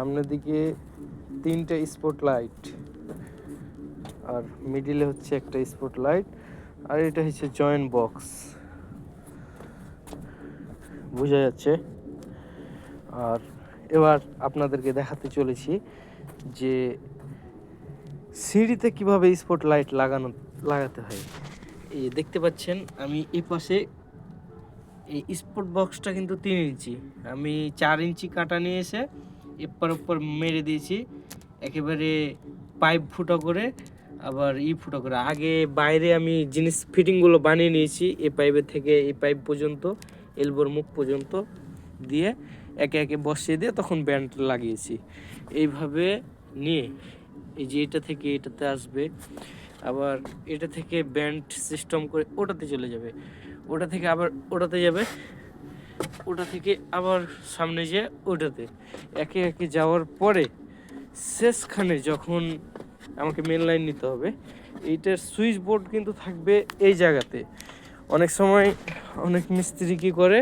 সামনের দিকে 3টে স্পট লাইট, আর মিডিলে হচ্ছে একটা স্পট লাইট, আর এটা হচ্ছে জয়েন্ট বক্স, বোঝা যাচ্ছে। আর এবার আপনাদেরকে দেখাতে চলেছি যে সিঁড়িতে কিভাবে স্পট লাইট লাগাতে হয়। এই দেখতে পাচ্ছেন আমি এই পাশে এই স্পট বক্সটা কিন্তু 3 ইঞ্চি, আমি 4 ইঞ্চি কাটা নিয়ে এসে এপার ওপর মেরে দিয়েছি একেবারে পাইপ ফুটো করে, আবার ফুটো করে। আগে বাইরে আমি জিনিস ফিটিংগুলো বানিয়ে নিয়েছি, এই পাইপের থেকে এই পাইপ পর্যন্ত, এলবোর মুখ পর্যন্ত দিয়ে একে একে বসিয়ে দিয়ে তখন ব্যান্ড লাগিয়েছি। এইভাবে নিয়ে এই যে এটা থেকে এটাতে আসবে, আবার এটা থেকে ব্যান্ড সিস্টেম করে ওটাতে চলে যাবে, ওটা থেকে আবার ওটাতে যাবে, ওটা থেকে আবার সামনে যেয়ে ওটাতে, একে একে যাওয়ার পরে শেষখানে যখন আমাকে মেন লাইন নিতে হবে, এইটার সুইচ বোর্ড কিন্তু থাকবে এই জায়গাতে। অনেক সময় অনেক মিস্ত্রি কী করে,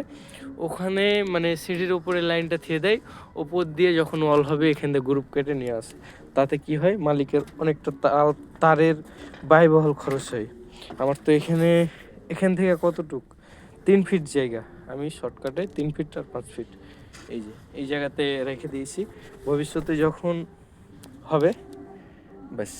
ওখানে মানে সিঁড়ির উপরে লাইনটা থিয়ে দেয়, ওপর দিয়ে যখন ওয়াল হবে এখান থেকে গ্রুপ কেটে নিয়ে আসে। তাতে কি হয়, মালিকের অনেকটা তারের ব্যয়বহুল খরচ হয়। আমার তো এখান থেকে কতটুক 3 ফিট জায়গা, আমি শর্টকাটে 3 ফিট আর 5 ফিট এই যে এই জায়গাতে রেখে দিয়েছি, ভবিষ্যতে যখন হবে ব্যাস।